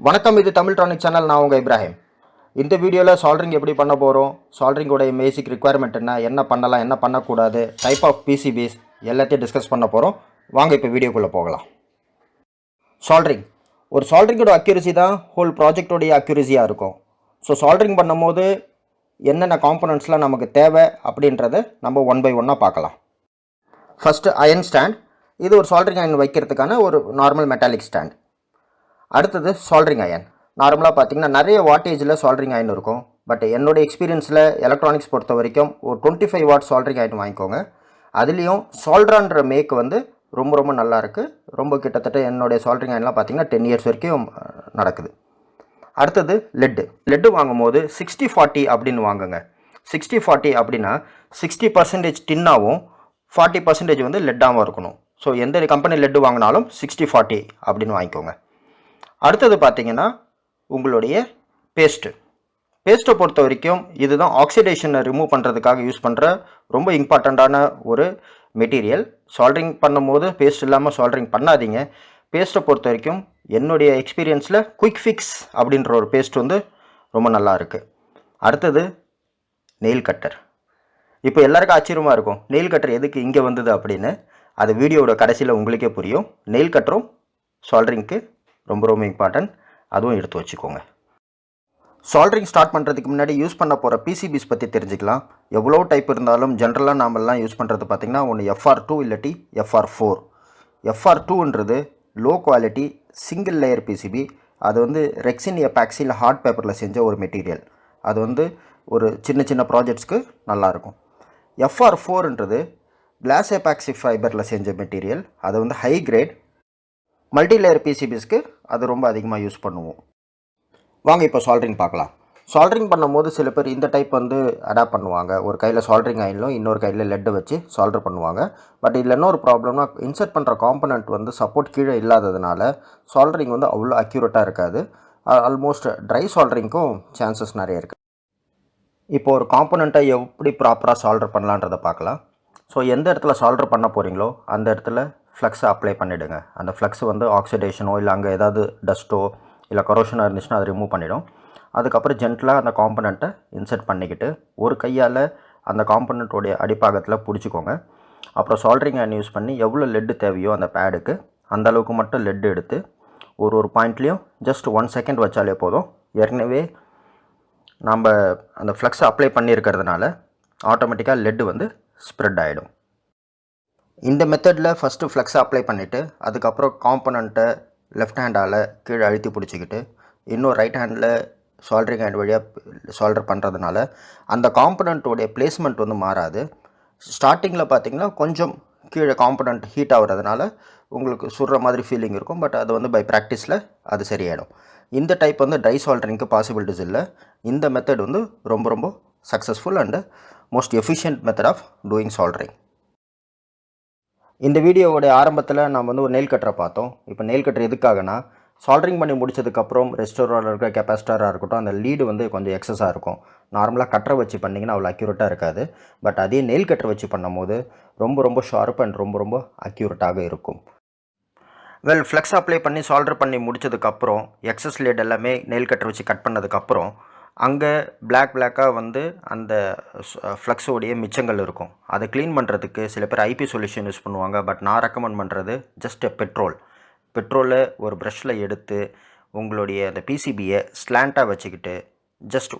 வணக்கம், இது Tamiltronics channel. நான் உங்கள் இப்ராஹிம். இந்த வீடியோவில் சால்டரிங் எப்படி பண்ண போகிறோம், சால்டரிங்கோடைய பேசிக் ரிக்குவயர்மெண்ட் என்ன பண்ணலாம், என்ன பண்ணக்கூடாது, டைப் ஆஃப் பிசிபிஸ் எல்லாத்தையும் டிஸ்கஸ் பண்ண போகிறோம். வாங்க இப்போ வீடியோக்குள்ளே போகலாம். சால்டரிங் ஒரு சால்டரிங்கோட அக்யூரசி தான் ஹோல் ப்ராஜெக்டோடைய அக்யூரசியாக இருக்கும். ஸோ சால்டரிங் பண்ணும்போது என்னென்ன காம்பனன்ட்ஸ்லாம் நமக்கு தேவை அப்படின்றத நம்ம ஒன் பை ஒன்னாக பார்க்கலாம். First iron stand. இது ஒரு சால்டரிங் அயன் வைக்கிறதுக்கான ஒரு நார்மல் மெட்டாலிக் ஸ்டாண்ட். அடுத்தது சால்டரிங் அயன். நார்மலாக பார்த்தீங்கன்னா நிறைய வாட்டேஜில் சால்டரிங் அயன் இருக்கும். பட் என்னுடைய எக்ஸ்பீரியன்ஸில் எலக்ட்ரானிக்ஸ் பொறுத்த வரைக்கும் ஒரு 25 வாட் சால்டரிங் அயன் வாங்கிக்கோங்க. அதுலேயும் சால்ட்ரான்ற மேக் வந்து ரொம்ப நல்லாயிருக்கு. ரொம்ப கிட்டத்தட்ட என்னுடைய சால்டரிங் அயன்லாம் பார்த்தீங்கன்னா 10 இயர்ஸ் வரைக்கும் நடக்குது. அடுத்தது லெட்டு வாங்கும்போது 60-40 அப்படின்னு வாங்குங்க. 60-40 அப்படின்னா 60% டின்னாகவும் 40% வந்து லெட்டாகவும் இருக்கணும். ஸோ எந்த கம்பெனி லெட்டு வாங்கினாலும் 60-40 அப்படின்னு வாங்கிக்கோங்க. அடுத்தது பார்த்தீங்கன்னா உங்களுடைய பேஸ்ட்டை பொறுத்த வரைக்கும் இதுதான் ஆக்சிடேஷனை ரிமூவ் பண்ணுறதுக்காக யூஸ் பண்ணுற ரொம்ப இம்பார்ட்டண்ட்டான ஒரு மெட்டீரியல். சால்டரிங் பண்ணும்போது பேஸ்ட் இல்லாமல் சால்டரிங் பண்ணாதீங்க. பேஸ்ட்டை பொறுத்த வரைக்கும் என்னுடைய எக்ஸ்பீரியன்ஸில் குயிக் ஃபிக்ஸ் அப்படின்ற ஒரு பேஸ்ட் வந்து ரொம்ப நல்லா இருக்குது. அடுத்தது நெயில் கட்டர். இப்போ எல்லாருக்கும் ஆச்சரியமாக இருக்கும், நெயில் கட்டர் எதுக்கு இங்கே வந்தது அப்படின்னு. அது வீடியோவோட கடைசியில் உங்களுக்கே புரியும். நெயில் கட்டரும் சால்டரிங்க்கு ரொம்ப இம்பார்ட்டன்ட். அதுவும் எடுத்து வச்சுக்கோங்க. சால்டரிங் ஸ்டார்ட் பண்ணுறதுக்கு முன்னாடி யூஸ் பண்ண போகிற பிசிபிஸ் பற்றி தெரிஞ்சுக்கலாம். எவ்வளோ டைப் இருந்தாலும் ஜென்ரலாக நாமெல்லாம் யூஸ் பண்ணுறது பார்த்திங்கன்னா ஒன்று FR2 இல்லாட்டி FR4. FR2ன்றது low quality single layer PCB. அது வந்து ரெக்சின் எபாக்சில் ஹார்ட் பேப்பரில் செஞ்ச ஒரு மெட்டீரியல். அது வந்து ஒரு சின்ன ப்ராஜெக்ட்ஸ்க்கு நல்லாயிருக்கும். FR4ன்றது கிளாஸ் எபாக்சி ஃபைபரில் செஞ்ச மெட்டீரியல். அது வந்து ஹை கிரேட் மல்டி லேயர் பிசிபிஸ்க்கு அது ரொம்ப அதிகமாக யூஸ் பண்ணுவோம். வாங்க இப்போ சால்டரிங் பார்க்கலாம். சால்டரிங் பண்ணும்போது சில பேர் இந்த டைப் வந்து அடாப்ட் பண்ணுவாங்க. ஒரு கையில் சால்டரிங் அயன்லும் இன்னொரு கையில் லெட்டை வச்சு சால்டர் பண்ணுவாங்க. பட் இதில் என்ன ஒரு ப்ராப்ளம்னா, இன்சர்ட் பண்ணுற காம்பனண்ட் வந்து சப்போர்ட் கீழே இல்லாததுனால சால்டரிங் வந்து அவ்வளோ அக்யூரேட்டாக இருக்காது. ஆல்மோஸ்ட் ட்ரை சால்டரிங்க்கும் சான்சஸ் நிறைய இருக்குது. இப்போ ஒரு காம்பனண்ட்டை எப்படி ப்ராப்பராக சால்டர் பண்ணலான்றதை பார்க்கலாம். ஸோ எந்த இடத்துல சால்டர் பண்ண போகிறீங்களோ அந்த இடத்துல ஃப்ளக்ஸை அப்ளை பண்ணிவிடுங்க. அந்த ஃப்ளக்ஸ் வந்து ஆக்சிடேஷனோ இல்லை அங்கே ஏதாவது டஸ்ட்டோ இல்லை கரோஷனாக இருந்துச்சுன்னா அதை ரிமூவ் பண்ணிடும். அதுக்கப்புறம் ஜென்டலாக அந்த காம்பனண்ட்டை இன்சர்ட் பண்ணிக்கிட்டு ஒரு கையால் அந்த காம்பனண்ட்டோடைய அடிப்பாகத்தில் பிடிச்சிக்கோங்க. அப்புறம் சால்டரிங் அயன் யூஸ் பண்ணி எவ்வளோ லெட்டு தேவையோ அந்த பேடுக்கு அந்தளவுக்கு மட்டும் லெட்டு எடுத்து ஒரு பாயிண்ட்லேயும் ஜஸ்ட் 1 செகண்ட் வச்சாலே போதும். ஏற்கனவே நம்ம அந்த ஃப்ளக்ஸை அப்ளை பண்ணியிருக்கிறதுனால ஆட்டோமேட்டிக்காக லெட்டு வந்து ஸ்ப்ரெட் ஆகிடும். இந்த மெத்தடில் ஃபஸ்ட்டு ஃப்ளக்ஸை அப்ளை பண்ணிவிட்டு அதுக்கப்புறம் காம்பனண்ட்டை லெஃப்ட் ஹேண்டால் கீழே அழுத்தி பிடிச்சிக்கிட்டு இன்னும் ரைட் ஹேண்டில் சால்டரிங் ஹேண்ட் வழியாக சால்டர் பண்ணுறதுனால அந்த காம்பனண்ட்டோடைய பிளேஸ்மெண்ட் வந்து மாறாது. ஸ்டார்டிங்கில் பார்த்திங்கன்னா கொஞ்சம் கீழே காம்பனண்ட் ஹீட் ஆகிறதுனால உங்களுக்கு சுடுற மாதிரி ஃபீலிங் இருக்கும். பட் அது வந்து பை ப்ராக்டிஸில் அது சரியாயிடும். இந்த டைப் வந்து ட்ரை சால்டரிங்க்கு பாசிபிலிட்டிஸ் இல்லை. இந்த மெத்தட் வந்து ரொம்ப successful and most efficient method of doing soldering. இந்த வீடியோவோட ஆரம்பத்தில் நம்ம வந்து ஒரு நெயில் கட்டரை பார்த்தோம். இப்போ நெயில் கட்டர் எதுக்காகனா, சால்டரிங் பண்ணி முடிச்சதுக்கப்புறம் ரெஸ்டோராக இருக்கிற கெப்பாசிட்டராக இருக்கட்டும், அந்த லீடு வந்து கொஞ்சம் எக்ஸஸாக இருக்கும். நார்மலாக கட்டரை வச்சு பண்ணிங்கன்னா அவ்வளோ அக்யூரேட்டாக இருக்காது. பட் அதே நெயில் கட்டரை வச்சு பண்ணும்போது ரொம்ப ஷார்ப் அண்ட் ரொம்ப அக்யூரேட்டாக இருக்கும். ஃப்ளெக்ஸ் அப்ளை பண்ணி சால்டர் பண்ணி முடிச்சதுக்கப்புறம் எக்ஸஸ் லீட் எல்லாமே நெயில் கட்டர் வச்சு கட் பண்ணதுக்கப்புறம் அங்கே பிளாக்காக வந்து அந்த ஃப்ளக்ஸோடைய மிச்சங்கள் இருக்கும். அதை க்ளீன் பண்ணுறதுக்கு சில பேர் ஐபி சொல்யூஷன் யூஸ் பண்ணுவாங்க. பட் நான் ரெக்கமெண்ட் பண்ணுறது ஜஸ்ட் பெட்ரோலை ஒரு ப்ரஷ்ஷில் எடுத்து உங்களுடைய அந்த பிசிபியை ஸ்லாண்ட்டாக வச்சுக்கிட்டு ஜஸ்ட்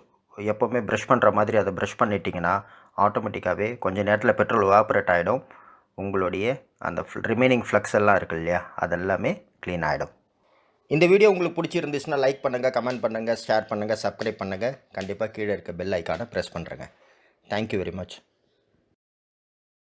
எப்போவுமே ப்ரஷ் பண்ணுற மாதிரி அதை ப்ரஷ் பண்ணிட்டீங்கன்னா ஆட்டோமேட்டிக்காகவே கொஞ்சம் நேரத்தில் பெட்ரோல் எவாப்ரேட் ஆகிடும். உங்களுடைய அந்த ரிமைனிங் ஃப்ளக்ஸ் எல்லாம் இருக்குது இல்லையா, அதெல்லாமே க்ளீன் ஆகிடும். இந்த வீடியோ உங்களுக்கு பிடிச்சிருந்துச்சுன்னா லைக் பண்ணுங்கள், கமெண்ட் பண்ணுங்கள், ஷேர் பண்ணுங்கள், சப்ஸ்கிரைப் பண்ணுங்கள். கண்டிப்பாக கீழே இருக்க பெல் ஐக்கானை ப்ரெஸ் பண்ணுறேங்க. Thank you very much.